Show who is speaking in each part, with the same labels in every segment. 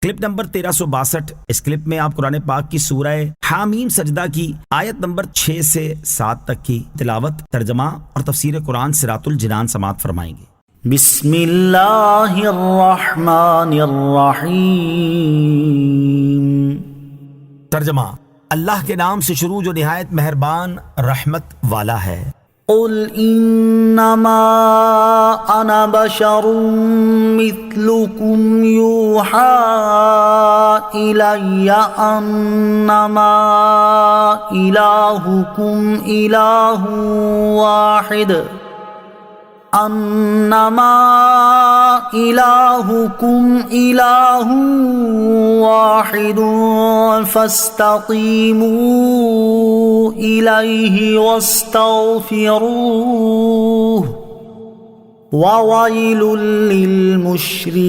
Speaker 1: Clip number 1362۔ اس clip میں آپ قرآن پاک کی سورہ حامیم سجدہ کی آیت نمبر 6 سے 7 تک کی تلاوت، ترجمہ اور تفسیر قرآن صراط الجنان سماعت فرمائیں گے۔
Speaker 2: بسم اللہ الرحمن الرحیم۔
Speaker 1: ترجمہ: اللہ کے نام سے شروع جو نہایت مہربان رحمت والا ہے۔
Speaker 2: قل انما انا بشر مثلكم يوحى الي انما الهكم اله واحد انما الهكم اله واحد فاستقيموا اليه واستغفروه وويل للمشركين۔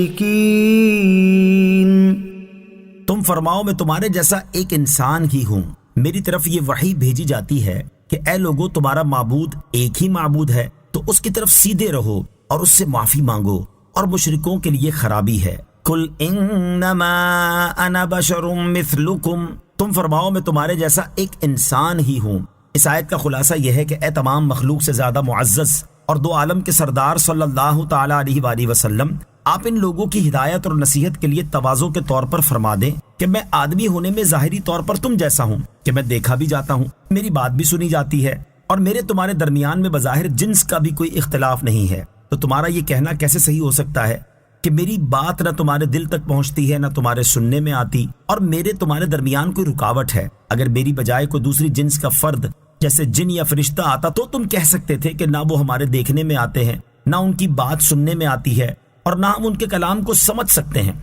Speaker 1: تم فرماؤ میں تمہارے جیسا ایک انسان ہی ہوں، میری طرف یہ وحی بھیجی جاتی ہے کہ اے لوگو تمہارا معبود ایک ہی معبود ہے، تو اس کی طرف سیدھے رہو اور اس سے معافی مانگو، اور مشرکوں کے لیے خرابی ہے۔ قل انما انا بشر مثلکم، تم فرماؤ میں تمہارے جیسا ایک انسان ہی ہوں۔ اس آیت کا خلاصہ یہ ہے کہ اے تمام مخلوق سے زیادہ معزز اور دو عالم کے سردار صلی اللہ تعالی علیہ وآلہ وسلم، آپ ان لوگوں کی ہدایت اور نصیحت کے لیے تواضع کے طور پر فرما دیں کہ میں آدمی ہونے میں ظاہری طور پر تم جیسا ہوں، کہ میں دیکھا بھی جاتا ہوں، میری بات بھی سنی جاتی ہے، اور میرے تمہارے درمیان میں بظاہر جنس کا بھی کوئی اختلاف نہیں ہے۔ تو تمہارا یہ کہنا کیسے صحیح ہو سکتا ہے کہ میری بات نہ تمہارے دل تک پہنچتی ہے نہ تمہارے سننے میں آتی، اور میرے تمہارے درمیان کوئی رکاوٹ ہے؟ اگر میری بجائے کوئی دوسری جنس کا فرد جیسے جن یا فرشتہ آتا تو تم کہہ سکتے تھے کہ نہ وہ ہمارے دیکھنے میں آتے ہیں، نہ ان کی بات سننے میں آتی ہے، اور نہ ہم ان کے کلام کو سمجھ سکتے ہیں۔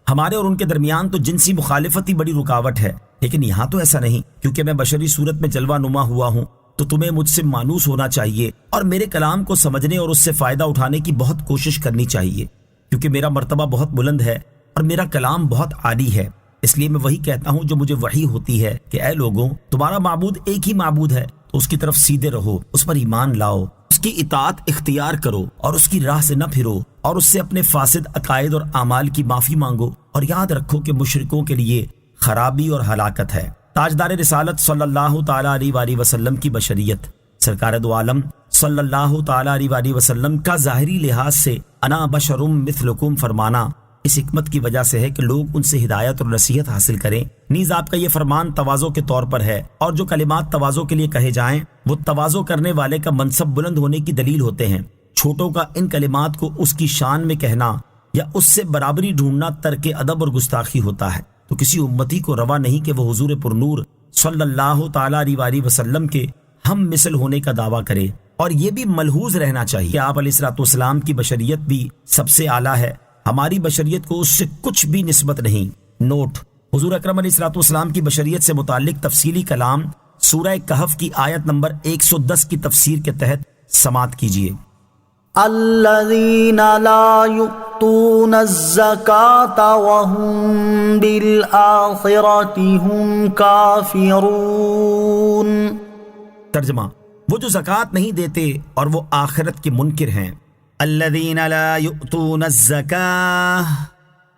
Speaker 1: ہمارے اور ان کے درمیان تو جنسی مخالفت ہی بڑی رکاوٹ ہے، لیکن یہاں تو ایسا نہیں، کیونکہ میں بشری صورت میں جلوہ نما ہوا ہوں، تو تمہیں مجھ سے مانوس ہونا چاہیے اور میرے کلام کو سمجھنے اور اس سے فائدہ اٹھانے کی بہت کوشش کرنی چاہیے، کیونکہ میرا مرتبہ بہت بلند ہے اور میرا کلام بہت عالی ہے۔ اس لیے میں وہی کہتا ہوں جو مجھے وحی ہوتی ہے کہ اے لوگوں تمہارا معبود ایک ہی معبود ہے، تو اس کی طرف سیدھے رہو، اس پر ایمان لاؤ، اس کی اطاعت اختیار کرو اور اس کی راہ سے نہ پھرو، اور اس سے اپنے فاسد عقائد اور اعمال کی معافی مانگو، اور یاد رکھو کہ مشرکوں کے لیے خرابی اور ہلاکت ہے۔ تاجدار رسالت صلی اللہ تعالی علیہ وآلہ وسلم کی بشریت، سرکار دو عالم صلی اللہ تعالی علیہ وآلہ وسلم کا ظاہری لحاظ سے انا بشر مثلکم فرمانا اس حکمت کی وجہ سے ہے کہ لوگ ان سے ہدایت اور نصیحت حاصل کریں۔ نیز آپ کا یہ فرمان تواضع کے طور پر ہے، اور جو کلمات تواضع کے لیے کہے جائیں وہ تواضع کرنے والے کا منصب بلند ہونے کی دلیل ہوتے ہیں۔ چھوٹوں کا ان کلمات کو اس کی شان میں کہنا یا اس سے برابری ڈھونڈنا ترک ادب اور گستاخی ہوتا ہے، تو کسی امتی کو روا نہیں کہ وہ حضور پرنور صلی اللہ تعالی علیہ وآلہ وسلم کے ہم مثل ہونے کا دعویٰ کرے، اور یہ بھی ملحوظ رہنا چاہیے کہ آپ علیہ الصلوۃ والسلام کی بشریت بھی سب سے اعلیٰ ہے، ہماری بشریت کو اس سے کچھ بھی نسبت نہیں۔ نوٹ: حضور اکرم علیہ الصلوۃ والسلام کی بشریت سے متعلق تفصیلی کلام سورہ کہف کی آیت نمبر 110 کی تفسیر کے تحت سماعت کیجیے۔
Speaker 2: الذین لا یؤتون الزکاة وهم بالآخرة هم کافرون۔
Speaker 1: ترجمہ: وہ جو زکوٰۃ نہیں دیتے اور وہ آخرت کے منکر ہیں۔ الذین لا یؤتون الزکاة،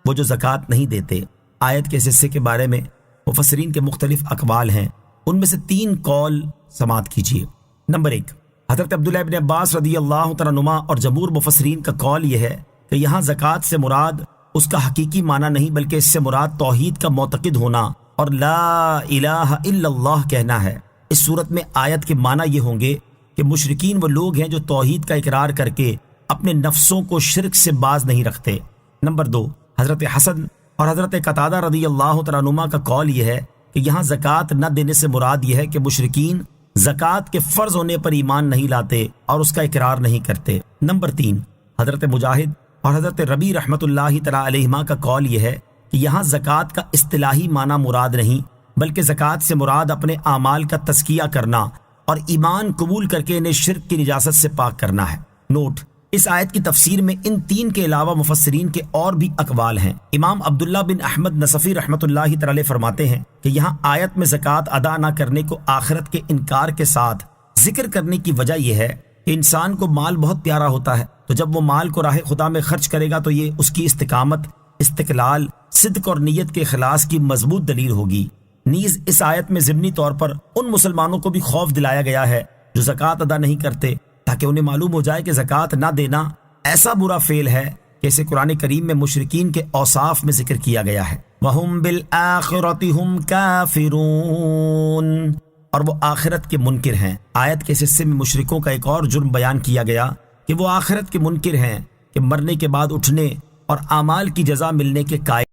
Speaker 1: وہ جو زکوٰۃ نہیں دیتے۔ آیت کے اس حصے کے بارے میں مفسرین کے مختلف اقوال ہیں، ان میں سے 3 قول سماعت کیجیے۔ نمبر 1، حضرت عبداللہ ابن عباس رضی اللہ تعالیٰ عنہما اور جمہور مفسرین کا قول یہ ہے کہ یہاں زکوٰۃ سے مراد اس کا حقیقی معنی نہیں بلکہ اس سے مراد توحید کا معتقد ہونا اور لا الہ الا اللہ کہنا ہے۔ اس صورت میں آیت کے معنی یہ ہوں گے کہ مشرکین وہ لوگ ہیں جو توحید کا اقرار کر کے اپنے نفسوں کو شرک سے باز نہیں رکھتے۔ نمبر 2، حضرت حسن اور حضرت قتادہ رضی اللہ تعالیٰ عنہما کا قول یہ ہے کہ یہاں زکوٰۃ نہ دینے سے مراد یہ ہے کہ مشرکین زکوٰۃ کے فرض ہونے پر ایمان نہیں لاتے اور اس کا اقرار نہیں کرتے۔ نمبر 3، حضرت مجاہد اور حضرت ربیع رحمۃ اللہ تعالیٰ علیہما کا قول یہ ہے کہ یہاں زکوٰۃ کا اصطلاحی معنی مراد نہیں بلکہ زکوٰۃ سے مراد اپنے اعمال کا تزکیہ کرنا اور ایمان قبول کر کے انہیں شرک کی نجاست سے پاک کرنا ہے۔ نوٹ: اس آیت کی تفسیر میں ان 3 کے علاوہ مفسرین کے اور بھی اقوال ہیں۔ امام عبداللہ بن احمد نصفی رحمۃ اللہ تعالی فرماتے ہیں کہ یہاں آیت میں زکوٰۃ ادا نہ کرنے کو آخرت کے انکار کے ساتھ ذکر کرنے کی وجہ یہ ہے کہ انسان کو مال بہت پیارا ہوتا ہے، تو جب وہ مال کو راہ خدا میں خرچ کرے گا تو یہ اس کی استقامت، استقلال، صدق اور نیت کے اخلاص کی مضبوط دلیل ہوگی۔ نیز اس آیت میں ضمنی طور پر ان مسلمانوں کو بھی خوف دلایا گیا ہے جو زکوٰۃ ادا نہیں کرتے، تاکہ انہیں معلوم ہو جائے کہ زکوٰۃ نہ دینا ایسا برا فعل ہے کہ اسے قرآن کریم میں مشرکین کے اوصاف میں ذکر کیا گیا ہے۔ وَهُمْ بِالْآخِرَةِ هُمْ كَافِرُونَ، اور وہ آخرت کے منکر ہیں۔ آیت کے اس حصے میں مشرکوں کا ایک اور جرم بیان کیا گیا کہ وہ آخرت کے منکر ہیں، کہ مرنے کے بعد اٹھنے اور اعمال کی جزا ملنے کے قائل